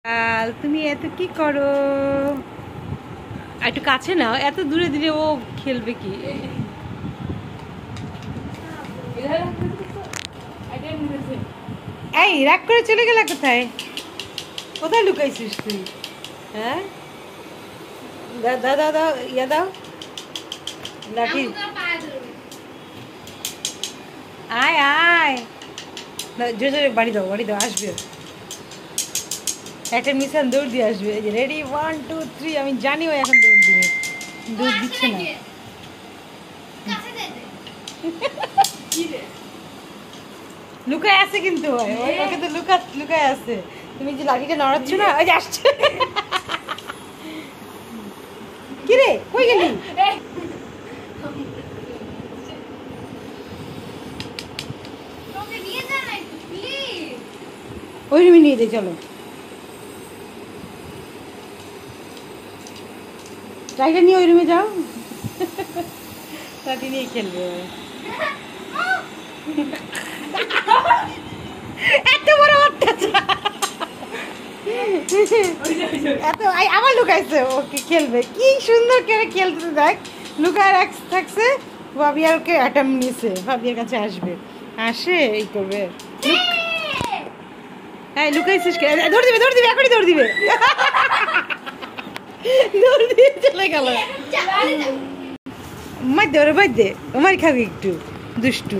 তুমি এত কি করো? একটু কাছে নাও, এত দূরে দিলে ও খেলবে কি? এই রাগ করে চলে গেলা কোথায়? কোথায় লুকাইছিস তুই? হ্যাঁ, দাও দাও দাও, ইয়া দাও লাঠি। আয় আয়, জোরে জোরে বাড়ি দাও, বাড়ি দাও, আসবে একটা মিশন, দৌড় দিয়ে আসবে। এই যে রেডি 1 2 3, আমি জানি ও এখন দৌড় দিবে, দৌড় দিচ্ছে না। লুকায় আছে কিন্তু, ওকে তো লুকায় আছে। তুমি যে লাঠিটা নড়াচ্ছ না, ওই যে আসছে। কি রে, কই গেলি? ওই রুমে নিয়ে যাই, চলো। লাঠিটা নিয়ে ওই রুমে যাও, লাঠি নিয়ে খেলবে। এত বড় অত্যাচার, এত আবার লুকাইছে, ওকে খেলবে। কি সুন্দর করে খেলতে, দেখ লুকায় থাকছে। ভাবিয়ার ওকে অ্যাটেম্প নিছে, ভাবিয়ার কাছে আসবে, আসে এই করবে। হ্যাঁ লুকাইছিস কে? দৌড় দিবে, দৌড় দিবে, এখনই দৌড় দিবে, দৌড় দিয়ে চলে গেল। মার দে ওরে, মার দে, মার খাবি একটু দুষ্টু।